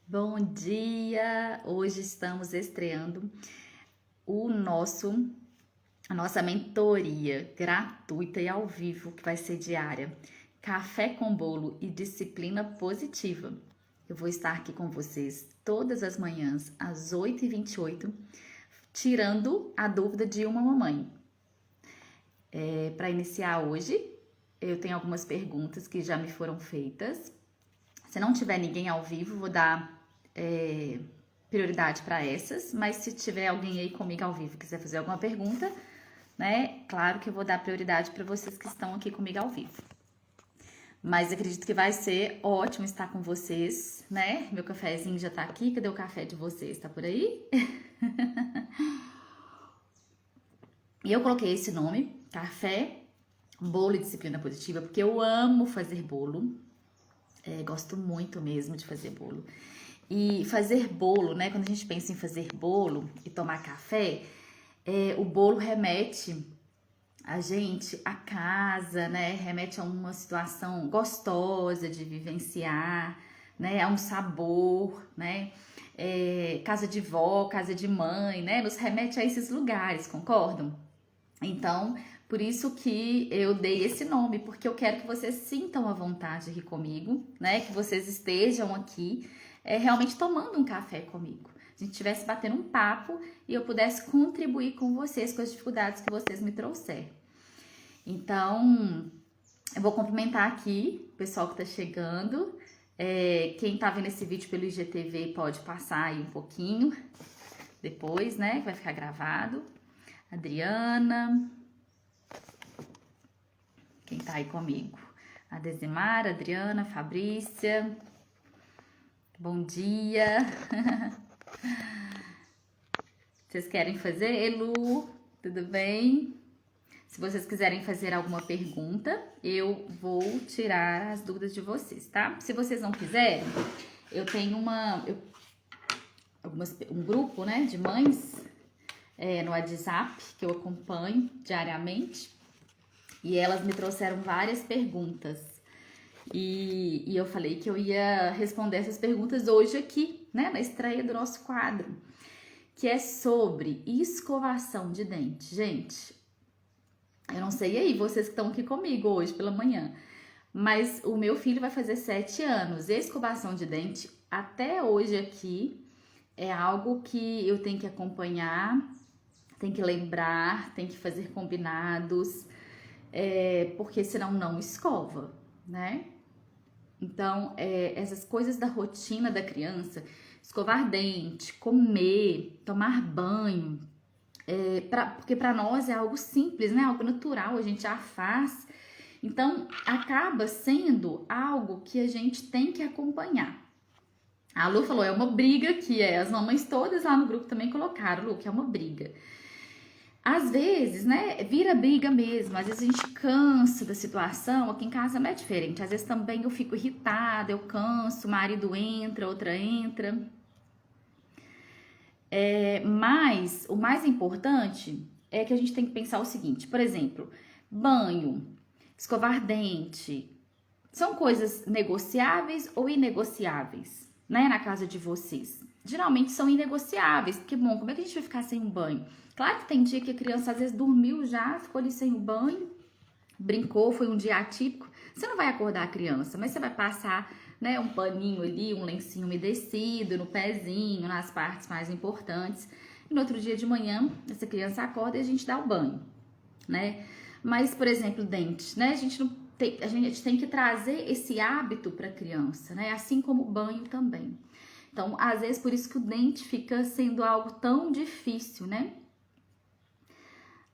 Bom dia! Hoje estamos estreando a nossa mentoria gratuita e ao vivo, que vai ser diária. Café com bolo e disciplina positiva. Eu vou estar aqui com vocês todas as manhãs, às 8h28, tirando a dúvida de uma mamãe. Para iniciar hoje, eu tenho algumas perguntas que já me foram feitas. Se não tiver ninguém ao vivo, vou dar prioridade para essas, mas se tiver alguém aí comigo ao vivo quiser fazer alguma pergunta, né? Claro que eu vou dar prioridade para vocês que estão aqui comigo ao vivo. Mas acredito que vai ser ótimo estar com vocês, né? Meu cafezinho já tá aqui. Cadê o café de vocês? Tá por aí? E eu coloquei esse nome, Café, Bolo e Disciplina Positiva, porque eu amo fazer bolo. Gosto muito mesmo de fazer bolo. E fazer bolo, né? Quando a gente pensa em fazer bolo e tomar café, o bolo remete a gente a casa, né? Remete a uma situação gostosa de vivenciar, né? A um sabor, né? Casa de vó, casa de mãe, né? Nos remete a esses lugares, concordam? Então, por isso que eu dei esse nome, porque eu quero que vocês sintam a vontade aqui comigo, né? Que vocês estejam aqui realmente tomando um café comigo. A gente estivesse batendo um papo e eu pudesse contribuir com vocês com as dificuldades que vocês me trouxeram. Então, eu vou cumprimentar aqui o pessoal que tá chegando. Quem tá vendo esse vídeo pelo IGTV pode passar aí um pouquinho depois, né? Que vai ficar gravado. Adriana, quem tá aí comigo? A Desimara, Adriana, Fabrícia, bom dia. Vocês querem fazer? Elu, tudo bem? Se vocês quiserem fazer alguma pergunta, eu vou tirar as dúvidas de vocês, tá? Se vocês não quiserem, eu tenho um grupo, né, de mães no WhatsApp, que eu acompanho diariamente, e elas me trouxeram várias perguntas, e eu falei que eu ia responder essas perguntas hoje aqui, né, na estreia do nosso quadro, que é sobre escovação de dente. Gente, eu não sei aí, vocês que estão aqui comigo hoje pela manhã, mas o meu filho vai fazer 7 anos, escovação de dente até hoje aqui é algo que eu tenho que acompanhar, tem que lembrar, tem que fazer combinados, porque senão não escova, né? Então, essas coisas da rotina da criança, escovar dente, comer, tomar banho, porque para nós é algo simples, né? Algo natural, a gente já faz. Então, acaba sendo algo que a gente tem que acompanhar. A Lu falou, é uma briga que as mamães todas lá no grupo também colocaram, Lu, que é uma briga. Às vezes, né, vira briga mesmo, às vezes a gente cansa da situação, aqui em casa não é diferente, às vezes também eu fico irritada, eu canso, o marido entra, outra entra. Mas o mais importante é que a gente tem que pensar o seguinte, por exemplo, banho, escovar dente, são coisas negociáveis ou inegociáveis, né, na casa de vocês? Geralmente são inegociáveis, porque, bom, como é que a gente vai ficar sem um banho? Claro que tem dia que a criança às vezes dormiu já, ficou ali sem o banho, brincou, foi um dia atípico. Você não vai acordar a criança, mas você vai passar, né, um paninho ali, um lencinho umedecido no pezinho, nas partes mais importantes. E no outro dia de manhã, essa criança acorda e a gente dá o banho, né? Mas, por exemplo, dente, né? A gente tem que trazer esse hábito para a criança, né? Assim como o banho também. Então, às vezes, por isso que o dente fica sendo algo tão difícil, né?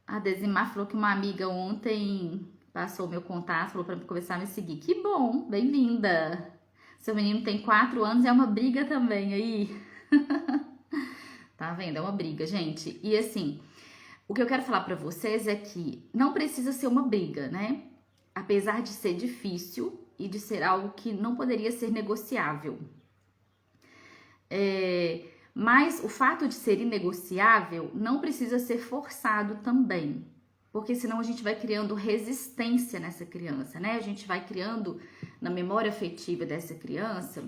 A Desimar falou que uma amiga ontem passou o meu contato, falou para começar a me seguir. Que bom, bem-vinda! Seu menino tem 4 anos, é uma briga também aí. Tá vendo? É uma briga, gente. E assim, o que eu quero falar para vocês é que não precisa ser uma briga, né? Apesar de ser difícil e de ser algo que não poderia ser negociável. Mas o fato de ser inegociável não precisa ser forçado também, porque senão a gente vai criando resistência nessa criança, né? A gente vai criando na memória afetiva dessa criança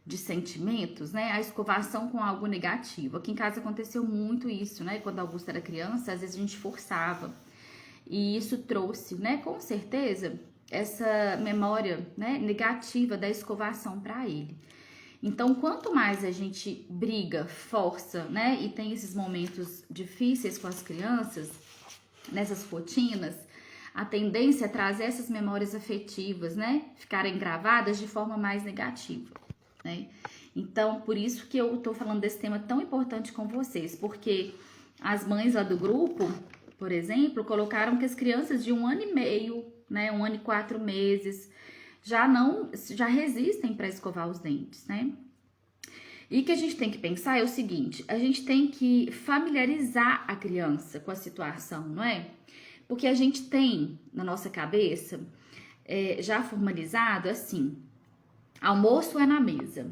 de sentimentos, né? A escovação com algo negativo. Aqui em casa aconteceu muito isso, né? Quando a Augusta era criança, às vezes a gente forçava. E isso trouxe, né, com certeza, essa memória, né, negativa da escovação para ele. Então, quanto mais a gente briga, força, né, e tem esses momentos difíceis com as crianças, nessas rotinas, a tendência é trazer essas memórias afetivas, né, ficarem gravadas de forma mais negativa, né? Então, por isso que eu tô falando desse tema tão importante com vocês, porque as mães lá do grupo, por exemplo, colocaram que as crianças de 1 ano e meio, né, 1 ano e 4 meses, já resistem para escovar os dentes, né? E o que a gente tem que pensar é o seguinte, a gente tem que familiarizar a criança com a situação, não é? Porque a gente tem na nossa cabeça já formalizado assim, almoço é na mesa,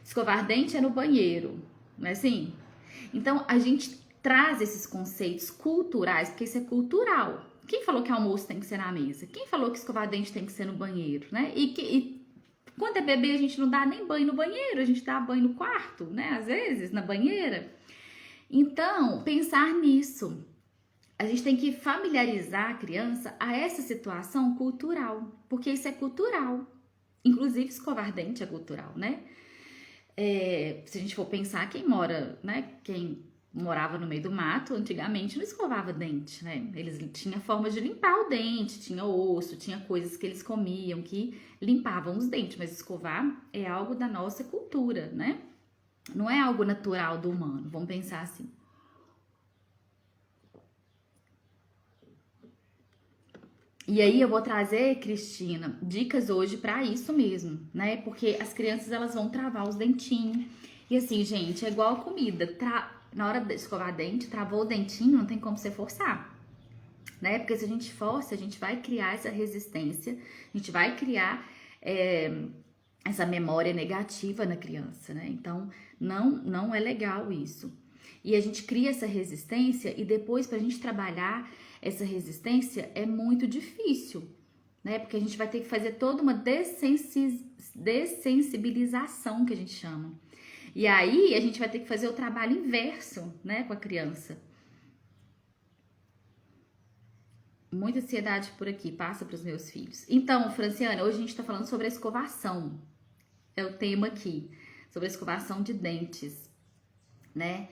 escovar dente é no banheiro, não é assim? Então a gente traz esses conceitos culturais, porque isso é cultural. Quem falou que almoço tem que ser na mesa? Quem falou que escovar dente tem que ser no banheiro, né? E quando é bebê, a gente não dá nem banho no banheiro, a gente dá banho no quarto, né? Às vezes, na banheira. Então, pensar nisso. A gente tem que familiarizar a criança a essa situação cultural, porque isso é cultural. Inclusive, escovar dente é cultural, né? Se a gente for pensar, quem mora, né? Quem morava no meio do mato, antigamente não escovava dente, né? Eles tinham formas de limpar o dente, tinha osso, tinha coisas que eles comiam que limpavam os dentes, mas escovar é algo da nossa cultura, né? Não é algo natural do humano, vamos pensar assim. E aí eu vou trazer, Cristina, dicas hoje para isso mesmo, né? Porque as crianças elas vão travar os dentinhos. E assim, gente, é igual comida, na hora de escovar dente, travou o dentinho, não tem como você forçar, né? Porque se a gente força, a gente vai criar essa resistência, a gente vai criar essa memória negativa na criança, né? Então, não é legal isso. E a gente cria essa resistência e depois pra gente trabalhar essa resistência é muito difícil, né? Porque a gente vai ter que fazer toda uma dessensibilização, que a gente chama. E aí, a gente vai ter que fazer o trabalho inverso, né, com a criança. Muita ansiedade por aqui, passa para os meus filhos. Então, Franciana, hoje a gente tá falando sobre a escovação. É o tema aqui, sobre a escovação de dentes, né?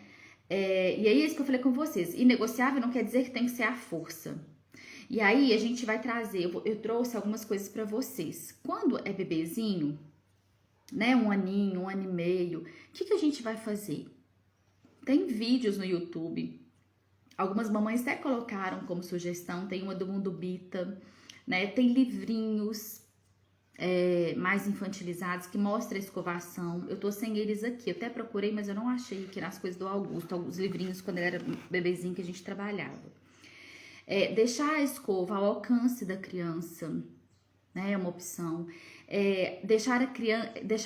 E aí, é isso que eu falei com vocês. Inegociável não quer dizer que tem que ser à força. E aí, a gente vai trazer, eu trouxe algumas coisas para vocês. Quando é bebezinho, né, 1 aninho, 1 ano e meio, o que a gente vai fazer? Tem vídeos no YouTube, algumas mamães até colocaram como sugestão, tem uma do Mundo Bita, né, tem livrinhos mais infantilizados que mostram a escovação. Eu tô sem eles aqui, eu até procurei, mas eu não achei aqui nas coisas do Augusto, os livrinhos quando ele era bebezinho que a gente trabalhava. Deixar a escova ao alcance da criança, né, é uma opção. Deixar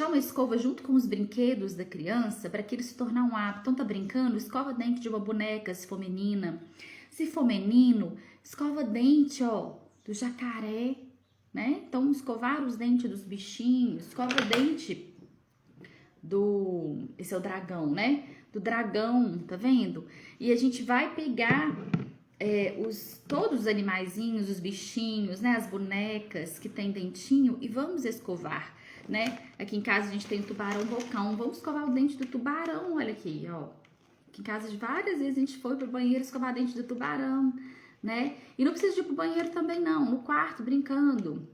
uma escova junto com os brinquedos da criança para que ele se tornar um hábito. Então tá brincando, escova dente de uma boneca se for menina. Se for menino, escova dente, ó, do jacaré, né? Então escovar os dentes dos bichinhos, escova dente esse é o dragão, né? Do dragão, tá vendo? E a gente vai pegar todos os animaizinhos, os bichinhos, né, as bonecas que tem dentinho e vamos escovar, né? Aqui em casa a gente tem tubarão vulcão, vamos escovar o dente do tubarão, olha aqui, ó. Aqui em casa várias vezes a gente foi pro banheiro escovar o dente do tubarão, né? E não precisa de ir pro banheiro também não, no quarto brincando.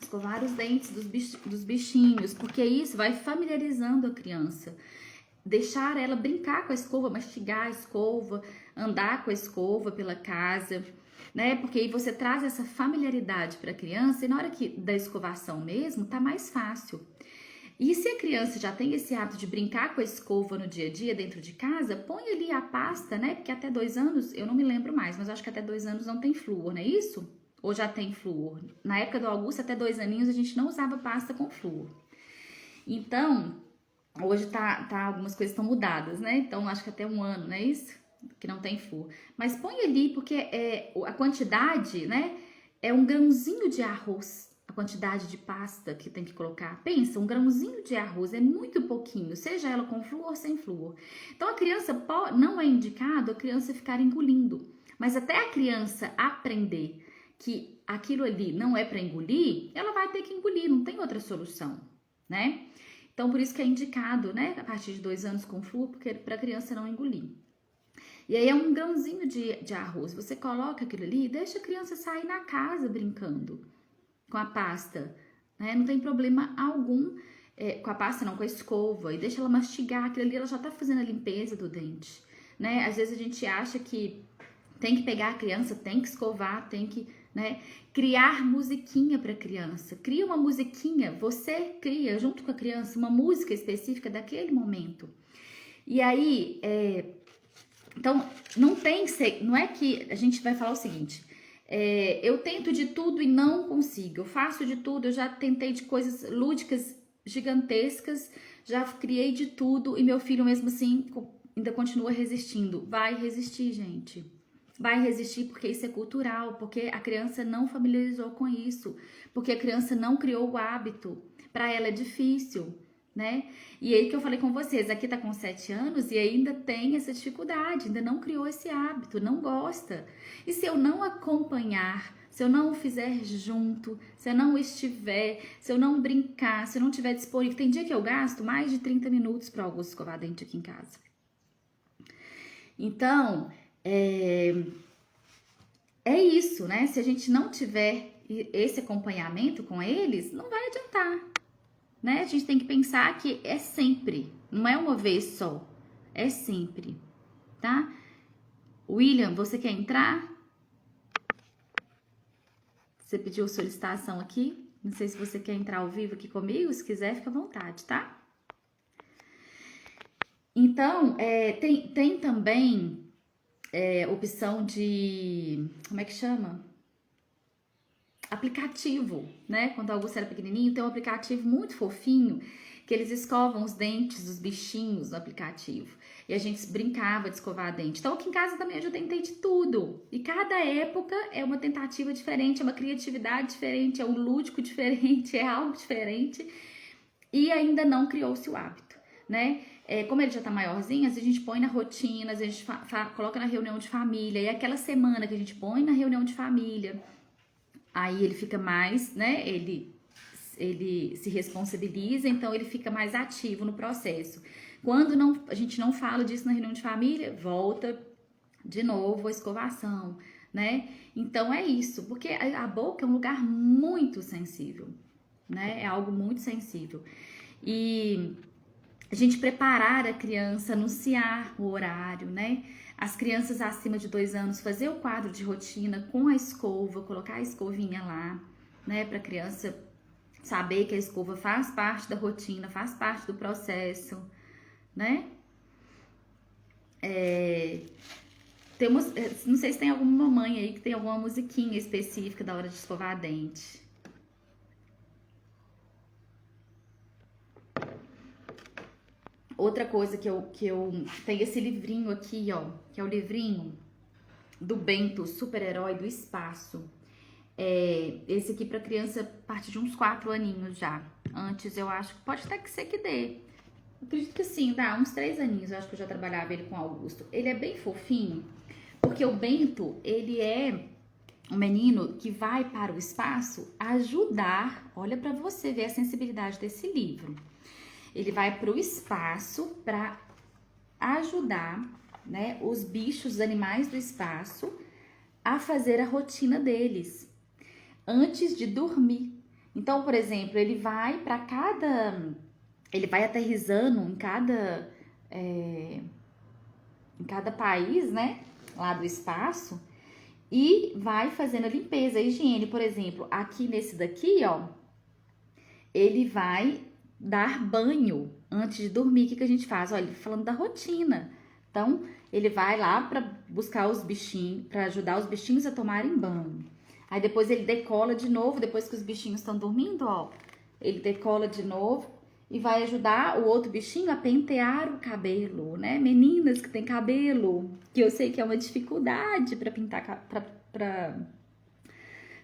Escovar os dentes dos bichinhos, porque isso vai familiarizando a criança. Deixar ela brincar com a escova, mastigar a escova, andar com a escova pela casa, né? Porque aí você traz essa familiaridade para a criança e na hora da escovação mesmo, tá mais fácil. E se a criança já tem esse hábito de brincar com a escova no dia a dia dentro de casa, põe ali a pasta, né? Porque até 2 anos, eu não me lembro mais, mas acho que até 2 anos não tem flúor, não é isso? Ou já tem flúor? Na época do Augusto, até 2 aninhos, a gente não usava pasta com flúor. Então, hoje algumas coisas estão mudadas, né? Então, acho que até 1 ano, não é isso? Que não tem flúor. Mas põe ali, porque a quantidade, né? É um grãozinho de arroz. A quantidade de pasta que tem que colocar. Pensa, um grãozinho de arroz é muito pouquinho, seja ela com flúor ou sem flúor. Então a criança não é indicado a criança ficar engolindo, mas até a criança aprender que aquilo ali não é para engolir, ela vai ter que engolir, não tem outra solução, né? Então por isso que é indicado, né, a partir de 2 anos com flúor, porque para a criança não engolir. E aí é um grãozinho de arroz, você coloca aquilo ali e deixa a criança sair na casa brincando com a pasta, né? Não tem problema algum, com a pasta não, com a escova, e deixa ela mastigar aquilo ali, ela já tá fazendo a limpeza do dente, né? Às vezes a gente acha que tem que pegar a criança, tem que escovar, tem que, né, criar musiquinha para criança. Cria uma musiquinha, você cria junto com a criança uma música específica daquele momento. E aí, então, não é que a gente vai falar o seguinte, eu tento de tudo e não consigo, eu faço de tudo, eu já tentei de coisas lúdicas gigantescas, já criei de tudo e meu filho mesmo assim ainda continua resistindo. Vai resistir, gente. Vai resistir porque isso é cultural, porque a criança não familiarizou com isso, porque a criança não criou o hábito. Para ela é difícil, né? E aí que eu falei com vocês, aqui tá com 7 anos e ainda tem essa dificuldade, ainda não criou esse hábito, não gosta. E se eu não acompanhar, se eu não fizer junto, se eu não estiver, se eu não brincar, se eu não tiver disponível, tem dia que eu gasto mais de 30 minutos para Augusto escovar dente aqui em casa. Então, é isso, né? Se a gente não tiver esse acompanhamento com eles, não vai adiantar, né? A gente tem que pensar que é sempre, não é uma vez só, é sempre, tá? William, você quer entrar? Você pediu solicitação aqui, não sei se você quer entrar ao vivo aqui comigo, se quiser, fica à vontade, tá? Então, tem também opção de, como é que chama? Aplicativo, né? Quando o Augusto era pequenininho, tem um aplicativo muito fofinho que eles escovam os dentes dos bichinhos no aplicativo. E a gente brincava de escovar dente. Então aqui em casa também eu já tentei de tudo. E cada época é uma tentativa diferente, é uma criatividade diferente, é um lúdico diferente, é algo diferente. E ainda não criou-se o hábito, né? Como ele já tá maiorzinho, a gente põe na rotina, a gente coloca na reunião de família. E aquela semana que a gente põe na reunião de família, aí ele fica mais, né? Ele se responsabiliza, então ele fica mais ativo no processo. Quando a gente não fala disso na reunião de família, volta de novo a escovação, né? Então é isso, porque a boca é um lugar muito sensível, né? É algo muito sensível. E a gente preparar a criança, anunciar o horário, né? As crianças acima de 2 anos fazer o quadro de rotina com a escova, colocar a escovinha lá, né? Para a criança saber que a escova faz parte da rotina, faz parte do processo, né? Não sei se tem alguma mamãe aí que tem alguma musiquinha específica da hora de escovar dente. Outra coisa que eu tenho esse livrinho aqui, ó, que é o livrinho do Bento, super-herói do espaço. Esse aqui pra criança a partir de uns 4 aninhos já. Antes eu acho que pode até que ser que dê. Eu acredito que sim, dá uns 3 aninhos, eu acho que eu já trabalhava ele com o Augusto. Ele é bem fofinho, porque o Bento, ele é um menino que vai para o espaço ajudar, olha pra você ver a sensibilidade desse livro. Ele vai para o espaço para ajudar, né, os bichos, os animais do espaço a fazer a rotina deles antes de dormir. Então, por exemplo, ele vai aterrissando em cada país, né, lá do espaço e vai fazendo a limpeza, a higiene. Por exemplo, aqui nesse daqui, ó, ele vai dar banho antes de dormir. O que a gente faz? Olha, falando da rotina. Então, ele vai lá para buscar os bichinhos, para ajudar os bichinhos a tomarem banho. Aí depois ele decola de novo, depois que os bichinhos estão dormindo, ó. Ele decola de novo e vai ajudar o outro bichinho a pentear o cabelo, né? Meninas que têm cabelo, que eu sei que é uma dificuldade para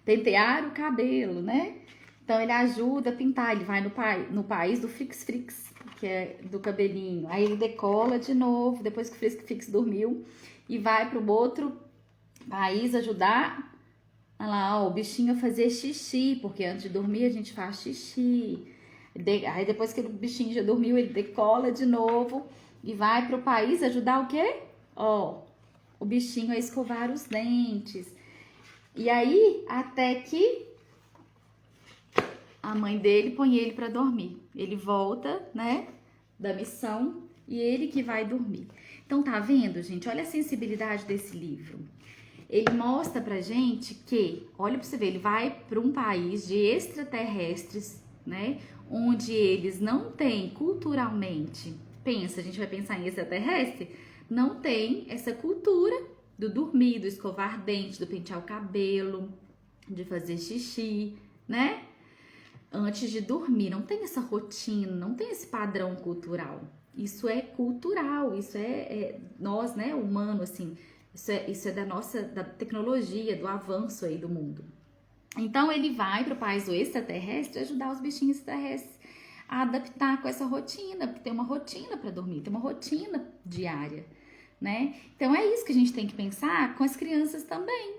pentear o cabelo, né? Então ele ajuda a pintar, ele vai no país do Frix Frix, que é do cabelinho. Aí ele decola de novo, depois que o Frix Frix dormiu, e vai para o outro país ajudar, olha lá, ó, o bichinho a fazer xixi, porque antes de dormir a gente faz xixi. Aí depois que o bichinho já dormiu, ele decola de novo e vai para o país ajudar o quê? Ó, o bichinho a escovar os dentes. E aí, até que a mãe dele põe ele para dormir. Ele volta, né, da missão e ele que vai dormir. Então, tá vendo, gente? Olha a sensibilidade desse livro. Ele mostra pra gente que, olha pra você ver, ele vai para um país de extraterrestres, né, onde eles não têm culturalmente, pensa, a gente vai pensar em extraterrestre, não tem essa cultura do dormir, do escovar dente, do pentear o cabelo, de fazer xixi, né? Antes de dormir, não tem essa rotina, não tem esse padrão cultural. Isso é cultural, isso é nós, né, humano, assim, isso é da tecnologia, do avanço aí do mundo. Então ele vai para o país do extraterrestre ajudar os bichinhos extraterrestres a adaptar com essa rotina, porque tem uma rotina para dormir, tem uma rotina diária, né? Então é isso que a gente tem que pensar com as crianças também.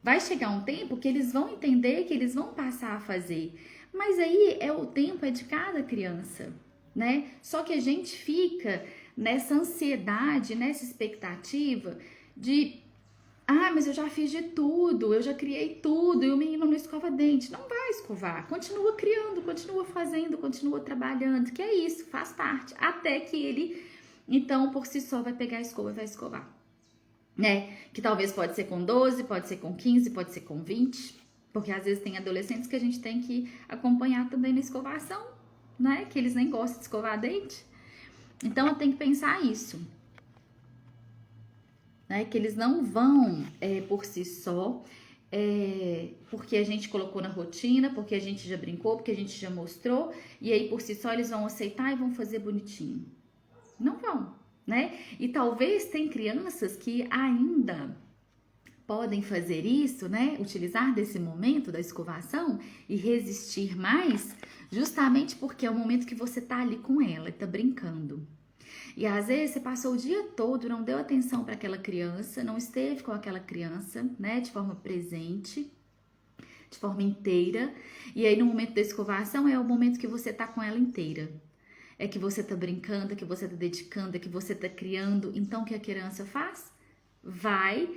Vai chegar um tempo que eles vão entender, que eles vão passar a fazer. Mas aí o tempo é de cada criança, né? Só que a gente fica nessa ansiedade, nessa expectativa de mas eu já fiz de tudo, eu já criei tudo e o menino não escova dente. Não vai escovar, continua criando, continua fazendo, continua trabalhando, que é isso, faz parte. Até que ele, então, por si só, vai pegar a escova e vai escovar. Né? Que talvez pode ser com 12, pode ser com 15, pode ser com 20, porque às vezes tem adolescentes que a gente tem que acompanhar também na escovação, né? Que eles nem gostam de escovar dente. Então eu tenho que pensar isso, né? Que eles não vão por si só, porque a gente colocou na rotina, porque a gente já brincou, porque a gente já mostrou, e aí por si só eles vão aceitar e vão fazer bonitinho. Não vão, né? E talvez tem crianças que ainda podem fazer isso, né? Utilizar desse momento da escovação e resistir mais, justamente porque é o momento que você tá ali com ela e tá brincando. E às vezes você passou o dia todo, não deu atenção para aquela criança, não esteve com aquela criança, né, de forma presente, de forma inteira. E aí no momento da escovação é o momento que você tá com ela inteira. É que você tá brincando, é que você tá dedicando, é que você tá criando. Então o que a criança faz? Vai,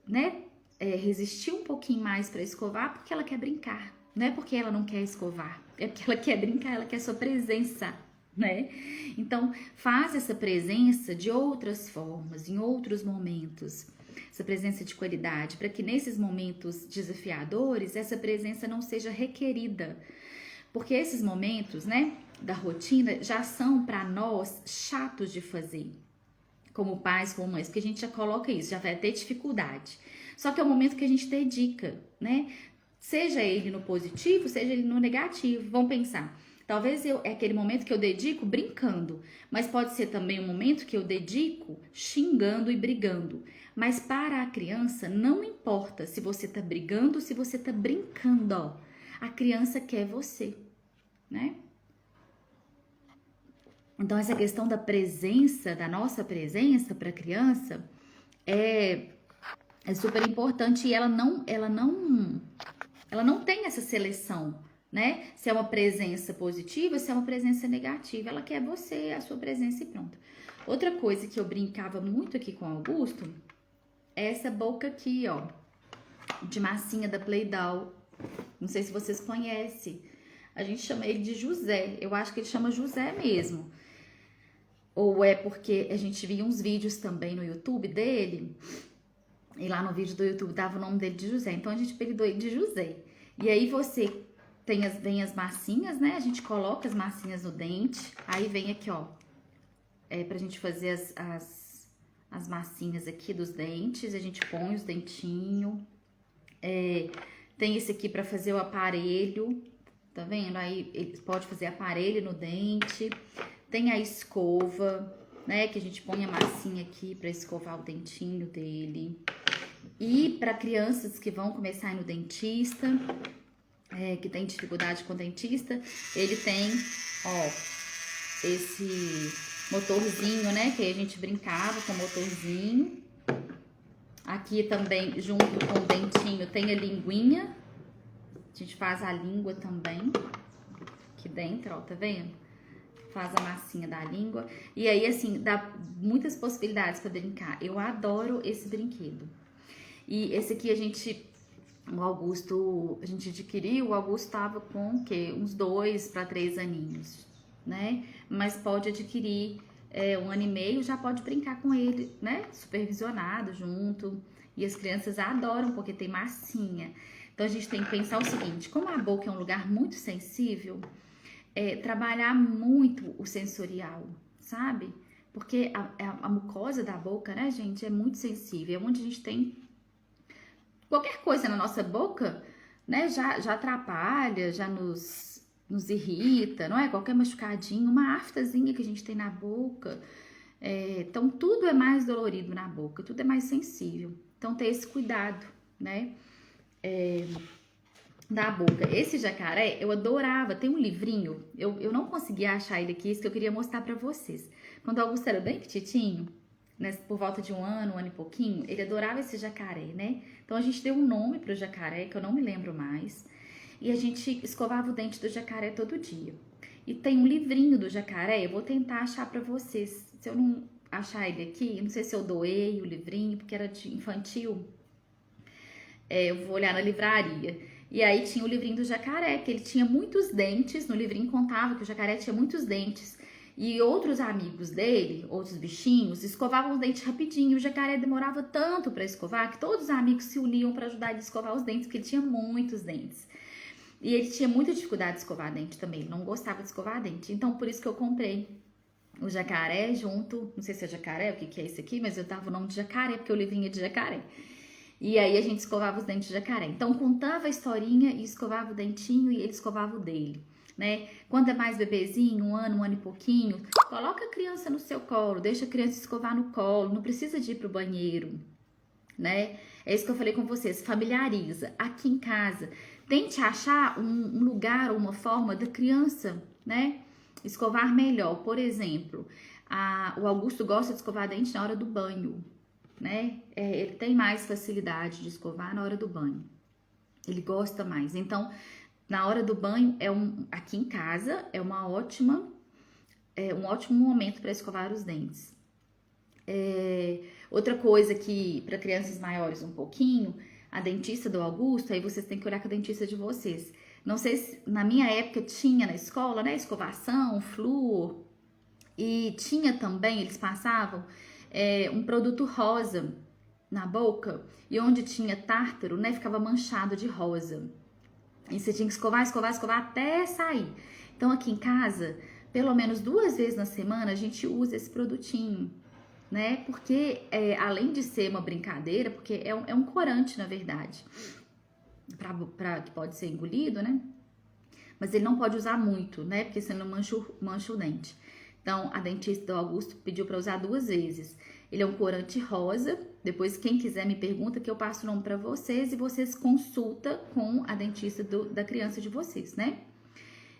né, resistir um pouquinho mais para escovar porque ela quer brincar. Não é porque ela não quer escovar, é porque ela quer brincar, ela quer sua presença, né? Então, faz essa presença de outras formas, em outros momentos, essa presença de qualidade, para que nesses momentos desafiadores, essa presença não seja requerida. Porque esses momentos, né, da rotina já são para nós chatos de fazer, como pais, como mães, porque a gente já coloca isso, já vai ter dificuldade. Só que é o momento que a gente dedica, né? Seja ele no positivo, seja ele no negativo. Vamos pensar. Talvez é aquele momento que eu dedico brincando, mas pode ser também um momento que eu dedico xingando e brigando. Mas para a criança não importa se você tá brigando ou se você tá brincando, ó. A criança quer você, né? Então essa questão da presença, da nossa presença para a criança é super importante e ela não tem essa seleção, né? Se é uma presença positiva, se é uma presença negativa, ela quer você, a sua presença e pronto. Outra coisa que eu brincava muito aqui com o Augusto é essa boca aqui, ó, de massinha da Play-Doh. Não sei se vocês conhecem. A gente chama ele de José. Eu acho que ele chama José mesmo. Ou é porque a gente via uns vídeos também no YouTube dele. E lá no vídeo do YouTube dava o nome dele de José. Então a gente apelidou ele de José. E aí você vem as massinhas, né? A gente coloca as massinhas no dente. Aí vem aqui, ó. Pra gente fazer as massinhas aqui dos dentes. A gente põe os dentinhos. Tem esse aqui pra fazer o aparelho. Tá vendo? Aí ele pode fazer aparelho no dente. Tem a escova, né? Que a gente põe a massinha aqui pra escovar o dentinho dele. E para crianças que vão começar a ir no dentista, que tem dificuldade com o dentista, ele tem, ó, esse motorzinho, né? Que aí a gente brincava com o motorzinho. Aqui também, junto com o dentinho, tem a linguinha. A gente faz a língua também. Aqui dentro, ó, tá vendo? Faz a massinha da língua. E aí, assim, dá muitas possibilidades para brincar. Eu adoro esse brinquedo. E esse aqui o Augusto, a gente adquiriu, o Augusto tava com o quê? Uns 2 para 3 aninhos, né? Mas pode adquirir 1 ano e meio, já pode brincar com ele, né? Supervisionado junto. E as crianças adoram porque tem massinha. Então a gente tem que pensar o seguinte: como a boca é um lugar muito sensível, trabalhar muito o sensorial, sabe? Porque a mucosa da boca, né, gente, é muito sensível. É onde a gente tem qualquer coisa na nossa boca, né, já atrapalha, já nos irrita, não é? Qualquer machucadinho, uma aftazinha que a gente tem na boca. Então, tudo é mais dolorido na boca, tudo é mais sensível. Então, ter esse cuidado, né? Da boca. Esse jacaré, eu adorava. Tem um livrinho, eu não conseguia achar ele aqui, isso que eu queria mostrar pra vocês. Quando o Augusto era bem petitinho, né, por volta de 1 ano e pouquinho, ele adorava esse jacaré, né? Então a gente deu um nome pro jacaré, que eu não me lembro mais, e a gente escovava o dente do jacaré todo dia. E tem um livrinho do jacaré, eu vou tentar achar pra vocês. Se eu não achar ele aqui, não sei se eu doei o livrinho, porque era de infantil, eu vou olhar na livraria. E aí tinha o livrinho do jacaré, que ele tinha muitos dentes, no livrinho contava que o jacaré tinha muitos dentes. E outros amigos dele, outros bichinhos, escovavam os dentes rapidinho. O jacaré demorava tanto para escovar que todos os amigos se uniam para ajudar ele a escovar os dentes, porque ele tinha muitos dentes. E ele tinha muita dificuldade de escovar dente também, ele não gostava de escovar dente. Então, por isso que eu comprei o jacaré junto, não sei se é jacaré, o que é isso aqui, mas eu dava o nome de jacaré, porque o livrinho é de jacaré. E aí a gente escovava os dentes de jacaré. Então, contava a historinha e escovava o dentinho e ele escovava o dele. Né? Quando é mais bebezinho, 1 ano e pouquinho, coloca a criança no seu colo, deixa a criança escovar no colo, não precisa de ir pro banheiro, né? É isso que eu falei com vocês, familiariza. Aqui em casa, tente achar um lugar ou uma forma da criança, né, escovar melhor. Por exemplo, o Augusto gosta de escovar dente na hora do banho, né? Ele tem mais facilidade de escovar na hora do banho. Ele gosta mais. Então, na hora do banho, aqui em casa, é um ótimo momento para escovar os dentes. Outra coisa que, para crianças maiores um pouquinho, a dentista do Augusto, aí vocês têm que olhar com a dentista de vocês. Não sei se na minha época tinha na escola, né, escovação, flúor, e tinha também, eles passavam um produto rosa na boca, e onde tinha tártaro, né, ficava manchado de rosa. E você tinha que escovar até sair. Então, aqui em casa, pelo menos 2 vezes na semana, a gente usa esse produtinho, né? Porque, além de ser uma brincadeira, porque é um corante, na verdade, que pode ser engolido, né? Mas ele não pode usar muito, né? Porque senão mancha o dente. Então, a dentista do Augusto pediu para usar 2 vezes. Ele é um corante rosa. Depois, quem quiser me pergunta que eu passo o nome para vocês e vocês consultam com a dentista da criança de vocês, né?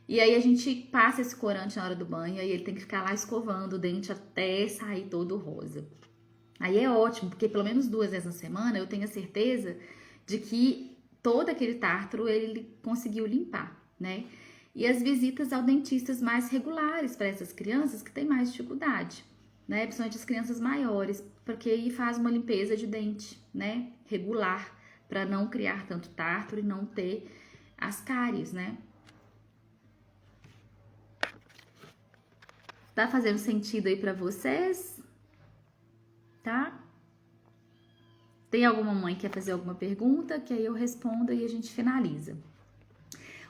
E aí a gente passa esse corante na hora do banho e ele tem que ficar lá escovando o dente até sair todo rosa. Aí é ótimo, porque pelo menos 2 vezes na semana eu tenho a certeza de que todo aquele tártaro ele conseguiu limpar, né? E as visitas ao dentista mais regulares para essas crianças que têm mais dificuldade, né? Principalmente as crianças maiores, porque aí faz uma limpeza de dente, né? Regular, para não criar tanto tártaro e não ter as cáries, né? Tá fazendo sentido aí para vocês? Tá? Tem alguma mãe que quer fazer alguma pergunta? Que aí eu respondo e a gente finaliza.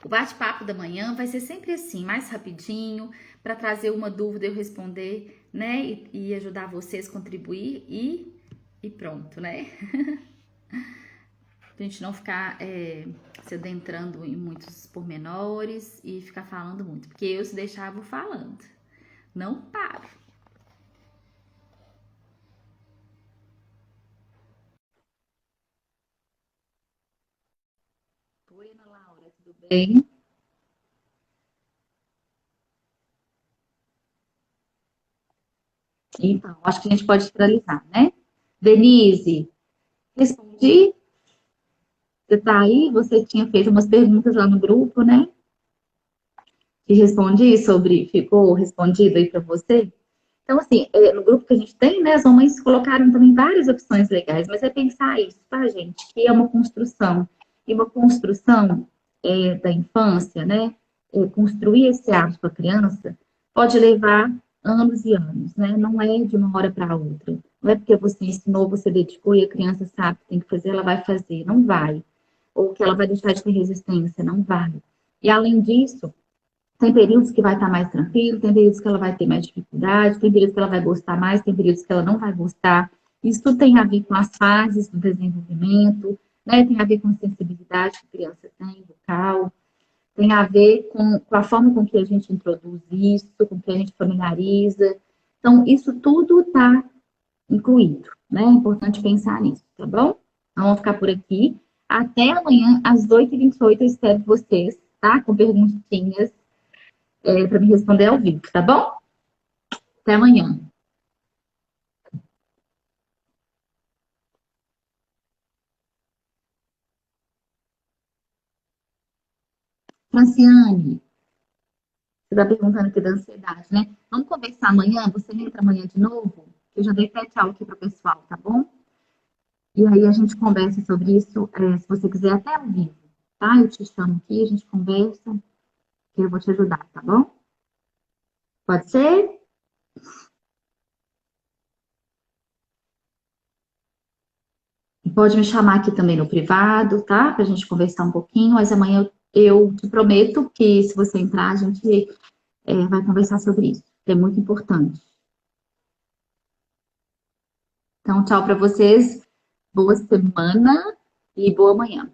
O bate-papo da manhã vai ser sempre assim, mais rapidinho, para trazer uma dúvida eu responder, né? E ajudar vocês a contribuir e pronto, né? Pra gente não ficar se adentrando em muitos pormenores e ficar falando muito. Porque eu, se deixar, vou falando. Não paro. Oi, Ana Laura, tudo bem? Então, acho que a gente pode finalizar, né? Denise, respondi. Você está aí? Você tinha feito umas perguntas lá no grupo, né? E respondi sobre, ficou respondido aí para você? Então, assim, no grupo que a gente tem, né, as mamães colocaram também várias opções legais, mas é pensar isso, tá, gente? Que é uma construção. E uma construção da infância, né? Construir esse hábito para a criança pode levar anos e anos, né? Não é de uma hora para outra. Não é porque você ensinou, você dedicou e a criança sabe que tem que fazer, ela vai fazer. Não vai. Ou que ela vai deixar de ter resistência. Não vai. E além disso, tem períodos que vai estar mais tranquilo, tem períodos que ela vai ter mais dificuldade, tem períodos que ela vai gostar mais, tem períodos que ela não vai gostar. Isso tudo tem a ver com as fases do desenvolvimento, né? Tem a ver com a sensibilidade que a criança tem, vocal, tem a ver com a forma com que a gente introduz isso, com que a gente familiariza. Então, isso tudo está incluído, né? É importante pensar nisso, tá bom? Então, vamos ficar por aqui. Até amanhã, às 8h28, eu espero vocês, tá? Com perguntinhas para me responder ao vivo, tá bom? Até amanhã. Franciane, você está perguntando aqui da ansiedade, né? Vamos conversar amanhã? Você entra amanhã de novo? Eu já dei até tchau aqui para o pessoal, tá bom? E aí a gente conversa sobre isso, se você quiser, até ao vivo, tá? Eu te chamo aqui, a gente conversa, que eu vou te ajudar, tá bom? Pode ser? E pode me chamar aqui também no privado, tá? Pra gente conversar um pouquinho, mas amanhã eu te prometo que se você entrar, a gente vai conversar sobre isso, que é muito importante. Então, tchau para vocês, boa semana e boa manhã.